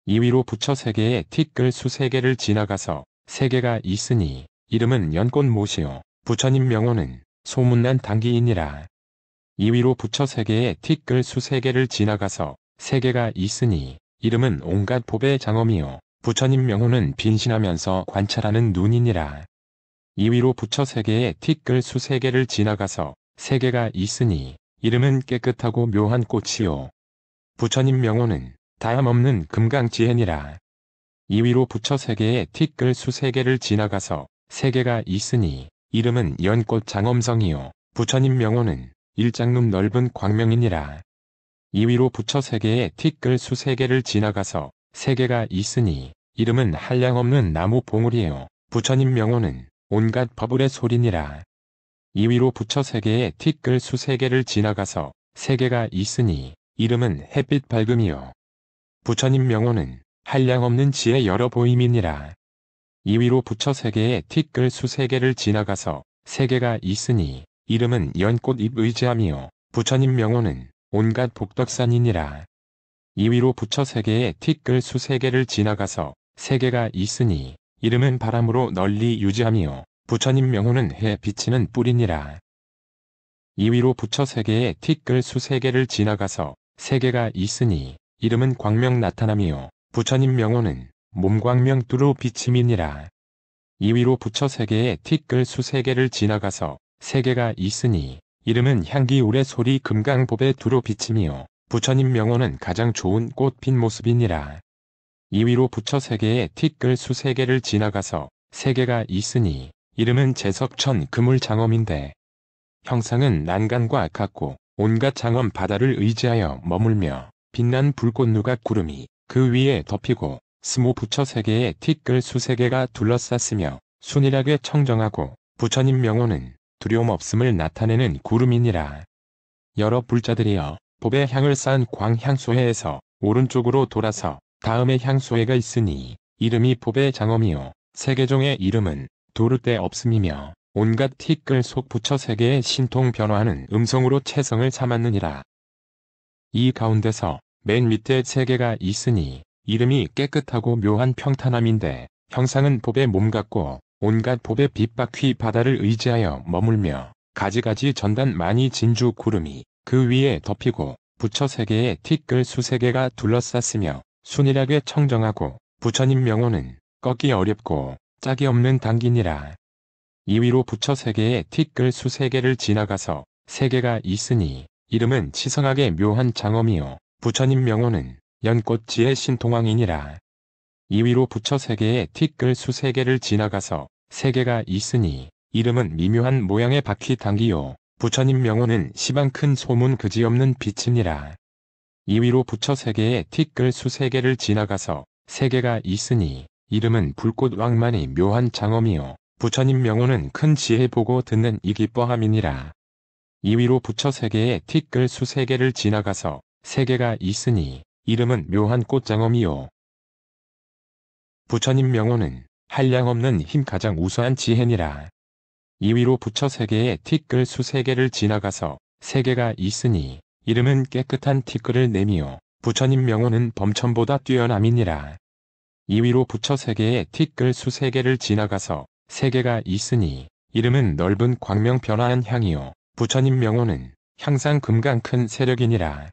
S2: 2위로 부처 세계에 티끌 수세계를 지나가서 세계가 있으니 이름은 연꽃 못이요. 부처님 명호는 소문난 당기이니라. 2위로 부처 세계에 티끌 수세계를 지나가서 세계가 있으니 이름은 온갖 법의 장엄이요. 부처님 명호는 빈신하면서 관찰하는 눈이니라. 2위로 부처 세계에 티끌 수세계를 지나가서 세계가 있으니 이름은 깨끗하고 묘한 꽃이요. 부처님 명호는 다함없는 금강지혜니라. 2위로 부처 세계에 티끌 수세계를 지나가서 세계가 있으니 이름은 연꽃 장엄성이요. 부처님 명호는 일장룸 넓은 광명이니라. 2위로 부처 세계에 티끌 수세계를 지나가서 세계가 있으니 이름은 한량없는 나무 봉우리요. 부처님 명호는 온갖 버블의 소리니라. 2위로 부처 세계에 티끌 수세계를 지나가서 세계가 있으니 이름은 햇빛 밝음이요. 부처님 명호는 한량없는 지혜 여러 보임이니라. 2위로 부처 세계에 티끌 수세계를 지나가서 세계가 있으니 이름은 연꽃 잎 의지함이요. 부처님 명호는 온갖 복덕산이니라. 2위로 부처 세계에 티끌 수세계를 지나가서 세계가 있으니 이름은 바람으로 널리 유지함이요. 부처님 명호는 해 비치는 뿔이니라. 2위로 부처 세계에 티끌 수세계를 지나가서 세계가 있으니 이름은 광명 나타남이요. 부처님 명호는 몸광명 뚜루 비침이니라. 2위로 부처 세계에 티끌 수세계를 지나가서 세계가 있으니 이름은 향기 우레 소리 금강법의 두루 비침이요. 부처님 명호는 가장 좋은 꽃 핀 모습이니라. 2위로 부처 세계에 티끌 수세계를 지나가서 세계가 있으니 이름은 제석천 그물 장엄인데 형상은 난간과 같고 온갖 장엄 바다를 의지하여 머물며 빛난 불꽃 누각 구름이 그 위에 덮이고 스모 부처 세계에 티끌 수세계가 둘러쌌으며 순일하게 청정하고 부처님 명호는 두려움 없음을 나타내는 구름이니라. 여러 불자들이여 법의 향을 쌓은 광향소회에서 오른쪽으로 돌아서 다음에 향소회가 있으니 이름이 법의 장엄이요. 세계종의 이름은 도를 데 없음이며 온갖 티끌 속 부처 세계의 신통 변화하는 음성으로 체성을 삼았느니라. 이 가운데서 맨 밑에 세계가 있으니 이름이 깨끗하고 묘한 평탄함인데 형상은 법의 몸 같고 온갖 법의 빛바퀴 바다를 의지하여 머물며 가지가지 전단 많이 진주 구름이 그 위에 덮이고 부처 세계에 티끌 수세계가 둘러쌌으며 순일하게 청정하고 부처님 명호는 꺾기 어렵고 짝이 없는 당기니라. 2위로 부처 세계에 티끌 수세계를 지나가서 세계가 있으니 이름은 치성하게 묘한 장엄이요. 부처님 명호는 연꽃지의 신통왕이니라. 2위로 부처 세계에 티끌 수세계를 지나가서 세계가 있으니 이름은 미묘한 모양의 바퀴 당기요. 부처님 명호는 시방 큰 소문 그지없는 빛이니라. 2위로 부처 세계에 티끌 수세계를 지나가서 세계가 있으니 이름은 불꽃 왕만이 묘한 장엄이요. 부처님 명호는 큰 지혜 보고 듣는 이 기뻐함이니라. 2위로 부처 세계에 티끌 수세계를 지나가서 세계가 있으니 이름은 묘한 꽃장엄이요. 부처님 명호는 한량없는 힘 가장 우수한 지혜니라. 2위로 부처 세계에 티끌 수세계를 지나가서 세계가 있으니 이름은 깨끗한 티끌을 내미요. 부처님 명호는 범천보다 뛰어남이니라. 2위로 부처 세계에 티끌 수세계를 지나가서 세계가 있으니 이름은 넓은 광명 변화한 향이요. 부처님 명호는 향상 금강 큰 세력이니라.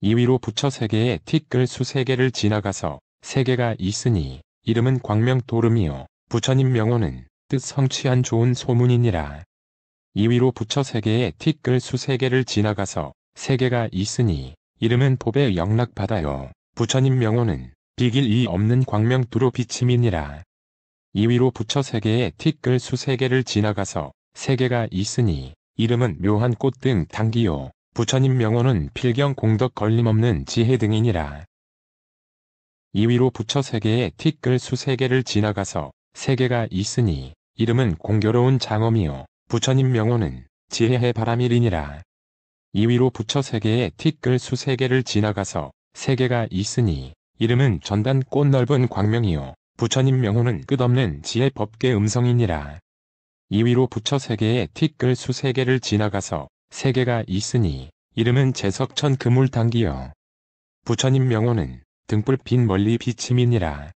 S2: 2위로 부처 세계에 티끌 수세계를 지나가서 세계가 있으니 이름은 광명 도름이요. 부처님 명호는 뜻 성취한 좋은 소문이니라. 2위로 부처 세계에 티끌 수세계를 지나가서 세계가 있으니 이름은 법의 영락바다요. 부처님 명호는 비길 이 없는 광명 두루 비침이니라. 2위로 부처 세계에 티끌 수세계를 지나가서 세계가 있으니 이름은 묘한 꽃 등 단기요. 부처님 명호는 필경 공덕 걸림없는 지혜 등이니라. 2위로 부처 세계에 티끌 수세계를 지나가서 세계가 있으니 이름은 공교로운 장엄이요. 부처님 명호는 지혜의 바람일이니라. 2위로 부처 세계에 티끌 수세계를 지나가서 세계가 있으니 이름은 전단 꽃 넓은 광명이요. 부처님 명호는 끝없는 지혜 법계 음성이니라. 2위로 부처 세계에 티끌 수세계를 지나가서 세계가 있으니 이름은 제석천 그물단기요. 부처님 명호는 등불 빛 멀리 비침이니라.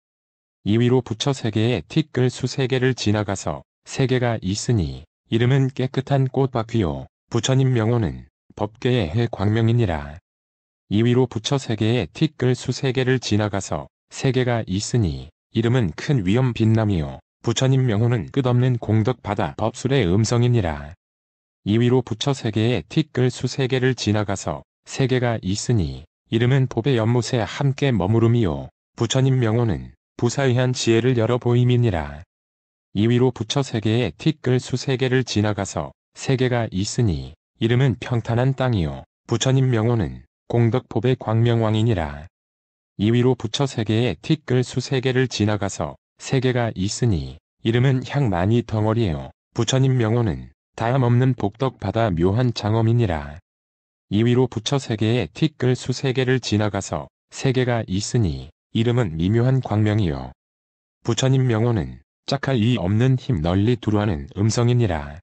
S2: 2위로 부처 세계에 티끌 수세계를 지나가서 세계가 있으니 이름은 깨끗한 꽃바퀴요. 부처님 명호는 법계의 해 광명이니라. 2위로 부처 세계에 티끌 수세계를 지나가서 세계가 있으니 이름은 큰 위엄 빛남이요. 부처님 명호는 끝없는 공덕 바다 법술의 음성이니라. 2위로 부처 세계에 티끌 수세계를 지나가서 세계가 있으니 이름은 법의 연못에 함께 머무름이요. 부처님 명호는 부사의한 지혜를 열어 보임이니라. 2위로 부처 세계에 티끌 수세계를 지나가서 세계가 있으니 이름은 평탄한 땅이요. 부처님 명호는 공덕법의 광명왕이니라. 2위로 부처 세계에 티끌 수세계를 지나가서 세계가 있으니 이름은 향 많이 덩어리예요. 부처님 명호는 다함없는 복덕 바다 묘한 장엄이니라. 2위로 부처 세계에 티끌 수세계를 지나가서 세계가 있으니 이름은 미묘한 광명이요. 부처님 명호는 짝할 이 없는 힘 널리 두루하는 음성이니라.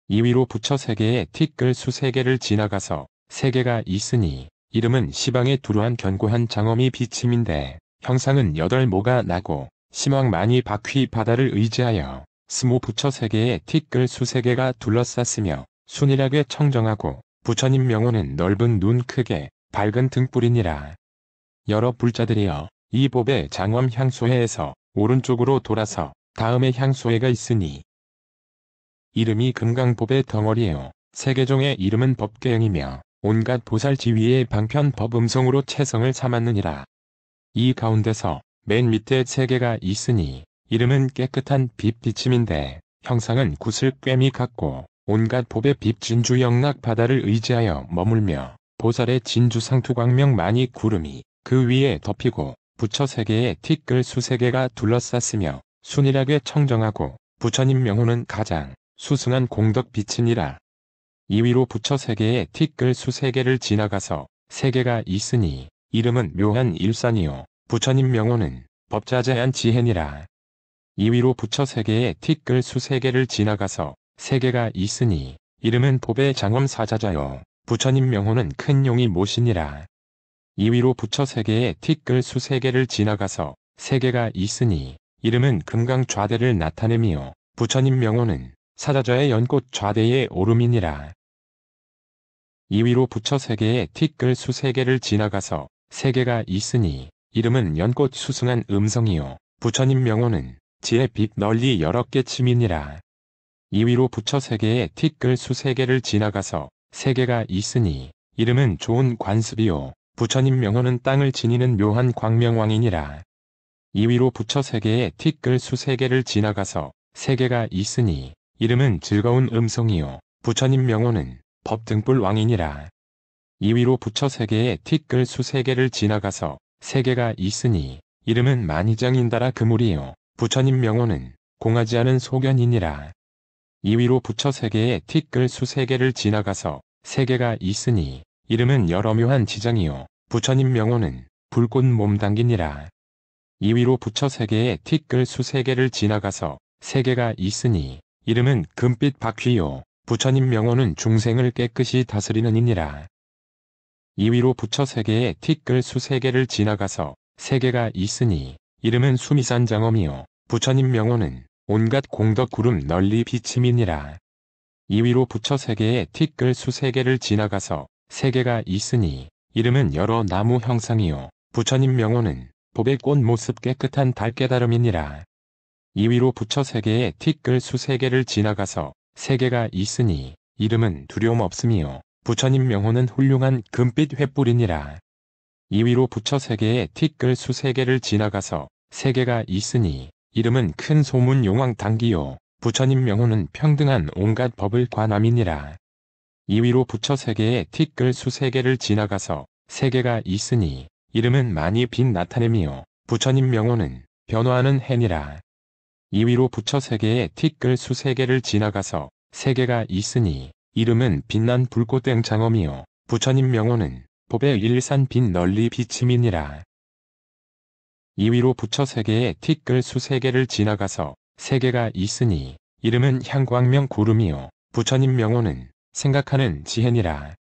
S2: 2위로 부처 세계에 티끌 수세계를 지나가서 세계가 있으니 이름은 시방에 두루한 견고한 장엄이 비침인데 형상은 8모가 나고 심왕 많이 바퀴 바다를 의지하여 스모 부처 세계에 티끌 수세계가 둘러쌌으며 순일하게 청정하고 부처님 명호는 넓은 눈 크게 밝은 등불이니라. 여러 불자들이여 이 법의 장엄 향소회에서 오른쪽으로 돌아서 다음에 향소회가 있으니 이름이 금강법의 덩어리예요. 세계종의 이름은 법계영이며 온갖 보살 지위의 방편 법음성으로 체성을 삼았느니라. 이 가운데서 맨 밑에 세계가 있으니 이름은 깨끗한 빛 비침인데 형상은 구슬 꿰미 같고 온갖 법의 빛 진주 영락 바다를 의지하여 머물며 보살의 진주 상투 광명 많이 구름이 그 위에 덮이고 부처 세계에 티끌 수세계가 둘러쌌으며 순일하게 청정하고 부처님 명호는 가장 수승한 공덕 빛이니라. 2위로 부처 세계에 티끌 수세계를 지나가서 세계가 있으니 이름은 묘한 일산이요. 부처님 명호는 법자재한 지혜니라. 2위로 부처 세계에 티끌 수세계를 지나가서 세계가 있으니 이름은 법의 장엄 사자자요. 부처님 명호는 큰 용이 모시니라. 2위로 부처 세계에 티끌 수세계를 지나가서 세계가 있으니 이름은 금강 좌대를 나타내며 부처님 명호는 사자자의 연꽃 좌대의 오름이니라. 2위로 부처 세계에 티끌 수세계를 지나가서 세계가 있으니 이름은 연꽃 수승한 음성이요. 부처님 명호는 지혜 빛 널리 여러 개 침이니라. 2위로 부처 세계에 티끌 수세계를 지나가서 세계가 있으니 이름은 좋은 관습이요. 부처님 명호는 땅을 지니는 묘한 광명왕이니라. 2위로 부처 세계에 티끌 수세계를 지나가서 세계가 있으니 이름은 즐거운 음성이요. 부처님 명호는 법등불 왕이니라. 2위로 부처 세계에 티끌 수세계를 지나가서 세계가 있으니 이름은 만이장인다라 그물이요. 부처님 명호는 공하지 않은 소견이니라. 2위로 부처 세계에 티끌 수세계를 지나가서 세계가 있으니 이름은 여러 묘한 지장이요. 부처님 명호는 불꽃 몸당기니라. 2위로 부처 세계에 티끌 수세계를 지나가서 세계가 있으니 이름은 금빛 바퀴요. 부처님 명호는 중생을 깨끗이 다스리는 이니라. 2위로 부처 세계에 티끌 수세계를 지나가서 세계가 있으니 이름은 수미산 장엄이요. 부처님 명호는 온갖 공덕 구름 널리 비침이니라. 2위로 부처 세계에 티끌 수세계를 지나가서 세계가 있으니 이름은 여러 나무 형상이요. 부처님 명호는 법의 꽃 모습 깨끗한 달 깨달음이니라. 2위로 부처 세계에 티끌 수세계를 지나가서 세계가 있으니 이름은 두려움 없음이요. 부처님 명호는 훌륭한 금빛 횃불이니라. 2위로 부처 세계에 티끌 수세계를 지나가서 세계가 있으니 이름은 큰 소문 용왕 당기요. 부처님 명호는 평등한 온갖 법을 관함이니라. 2위로 부처 세계에 티끌 수세계를 지나가서 세계가 있으니 이름은 많이 빛 나타냄이요 부처님 명호는 변화하는 해니라. 2위로 부처 세계에 티끌 수세계를 지나가서 세계가 있으니 이름은 빛난 불꽃 땡장엄이요 부처님 명호는 법의 일산 빛 널리 비침이니라. 2위로 부처 세계에 티끌 수세계를 지나가서 세계가 있으니 이름은 향광명 구름이요 부처님 명호는 생각하는 지혜니라.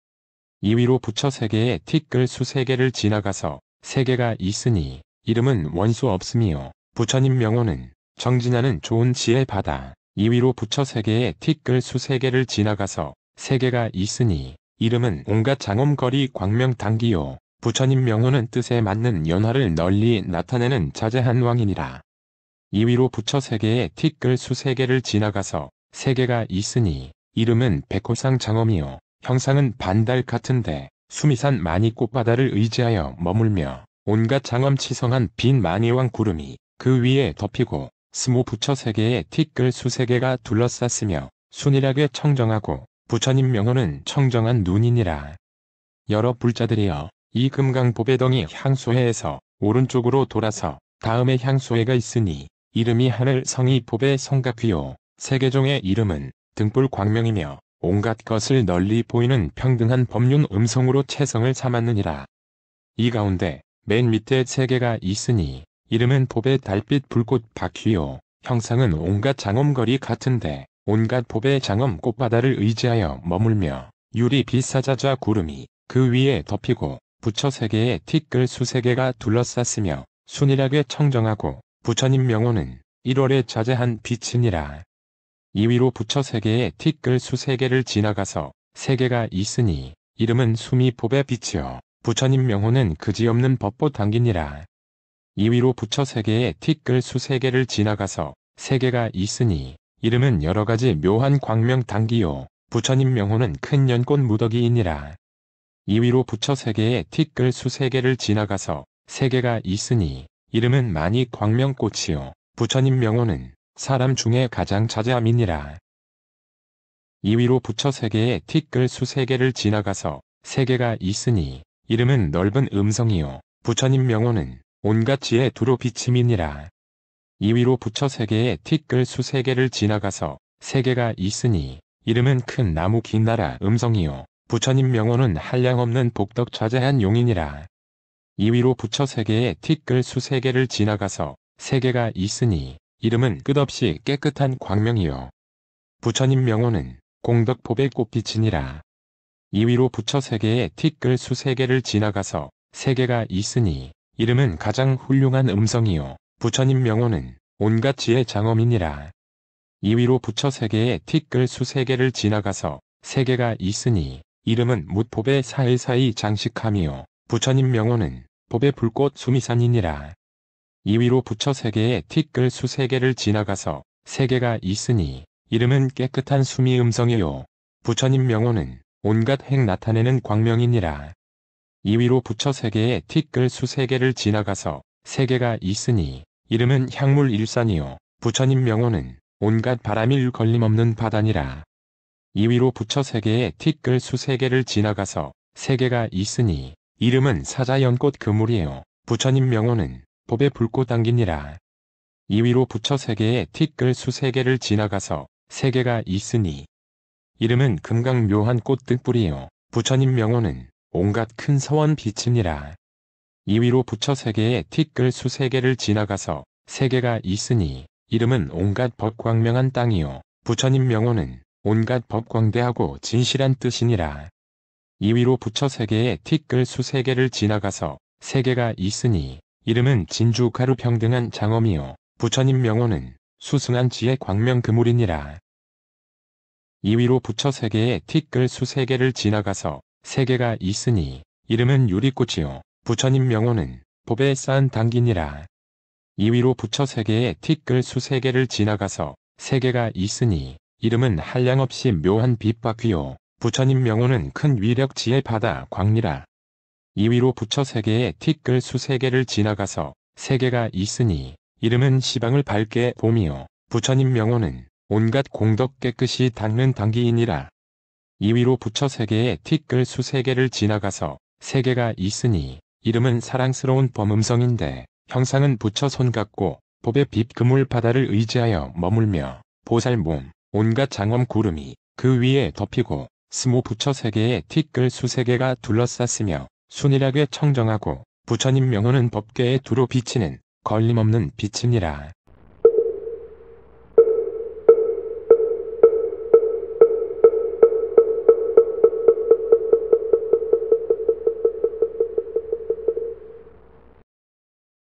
S2: 2위로 부처 세계에 티끌 수세계를 지나가서 세계가 있으니 이름은 원수 없음이요 부처님 명호는 정진하는 좋은 지혜 바다. 2위로 부처 세계에 티끌 수세계를 지나가서 세계가 있으니 이름은 온갖 장엄거리 광명당기요 부처님 명호는 뜻에 맞는 연화를 널리 나타내는 자제한 왕이니라. 2위로 부처 세계에 티끌 수세계를 지나가서 세계가 있으니 이름은 백호상 장엄이요 형상은 반달 같은데 수미산 많이 꽃바다를 의지하여 머물며 온갖 장엄치성한 빈 만이왕 구름이 그 위에 덮이고 스모 부처 세계에 티끌 수세계가 둘러쌌으며 순일하게 청정하고 부처님 명호는 청정한 눈이니라. 여러 불자들이여 이 금강보배덩이 향소회에서 오른쪽으로 돌아서 다음에 향소회가 있으니 이름이 하늘 성이 보배 성각휘요 세계종의 이름은 등불 광명이며 온갖 것을 널리 보이는 평등한 법륜 음성으로 체성을 삼았느니라. 이 가운데 맨 밑에 세계가 있으니 이름은 보배 달빛 불꽃 박휘요 형상은 온갖 장엄거리 같은데 온갖 보배 장엄 꽃바다를 의지하여 머물며 유리 빛사자자 구름이 그 위에 덮이고 부처 세계에 티끌 수세계가 둘러쌌으며 순일하게 청정하고 부처님 명호는 1월에 자제한 빛이니라. 2위로 부처 세계에 티끌 수세계를 지나가서 세계가 있으니 이름은 수미 보배 빛이요 부처님 명호는 그지없는 법보 당기니라. 2위로 부처 세계에 티끌 수세계를 지나가서 세계가 있으니 이름은 여러가지 묘한 광명 당기요 부처님 명호는 큰 연꽃 무더기이니라. 2위로 부처 세계에 티끌 수세계를 지나가서 세계가 있으니 이름은 많이 광명꽃이요 부처님 명호는 사람 중에 가장 자제함이니라. 2위로 부처 세계에 티끌 수세계를 지나가서 세계가 있으니 이름은 넓은 음성이요 부처님 명호는 온갖 지혜 두루 비침이니라. 2위로 부처 세계에 티끌 수세계를 지나가서 세계가 있으니 이름은 큰 나무 긴나라 음성이요 부처님 명호는 한량없는 복덕 자제한 용이니라. 2위로 부처 세계에 티끌 수세계를 지나가서 세계가 있으니 이름은 끝없이 깨끗한 광명이요 부처님 명호는 공덕 보배 꽃빛이니라. 2위로 부처 세계에 티끌 수세계를 지나가서 세계가 있으니 이름은 가장 훌륭한 음성이요 부처님 명호는 온갖 지혜 장엄이니라. 2위로 부처 세계에 티끌 수세계를 지나가서 세계가 있으니 이름은 묻보배 사이사이 장식함이요 부처님 명호는 보배 불꽃 수미산이니라. 2위로 부처 세계에 티끌 수세계를 지나가서 세계가 있으니 이름은 깨끗한 수미 음성이요 부처님 명호는 온갖 행 나타내는 광명이니라. 2위로 부처 세계에 티끌 수세계를 지나가서 세계가 있으니 이름은 향물 일산이요 부처님 명호는 온갖 바람일 걸림없는 바다니라. 2위로 부처 세계에 티끌 수세계를 지나가서 세계가 있으니 이름은 사자연꽃 그물이요 부처님 명호는 법의 불꽃 당기니라. 2위로 부처 세계에 티끌 수세계를 지나가서 세계가 있으니 이름은 금강 묘한 꽃 등불이요 부처님 명호는 온갖 큰 서원 빛이니라. 2위로 부처 세계에 티끌 수세계를 지나가서 세계가 있으니 이름은 온갖 법광명한 땅이요 부처님 명호는 온갖 법광대하고 진실한 뜻이니라. 2위로 부처 세계에 티끌 수세계를 지나가서 세계가 있으니 이름은 진주 가루 평등한 장엄이요 부처님 명호는 수승한 지혜 광명 그물이니라. 2위로 부처 세계에 티끌 수세계를 지나가서 세계가 있으니 이름은 유리꽃이요 부처님 명호는 법에 쌓은 당기니라. 2위로 부처 세계에 티끌 수세계를 지나가서 세계가 있으니 이름은 한량없이 묘한 빛바퀴요 부처님 명호는 큰 위력 지혜 바다 광리라. 2위로 부처 세계에 티끌 수세계를 지나가서 세계가 있으니 이름은 시방을 밝게 봄이요 부처님 명호는 온갖 공덕 깨끗이 닦는 당기이니라. 2위로 부처 세계에 티끌 수 세계를 지나가서 세계가 있으니 이름은 사랑스러운 범음성인데 형상은 부처 손 같고 법의 빛 그물 바다를 의지하여 머물며 보살 몸 온갖 장엄 구름이 그 위에 덮이고 스모 부처 세계에 티끌 수 세계가 둘러쌌으며 순일하게 청정하고 부처님 명호는 법계에 두루 비치는 걸림없는 빛이니라.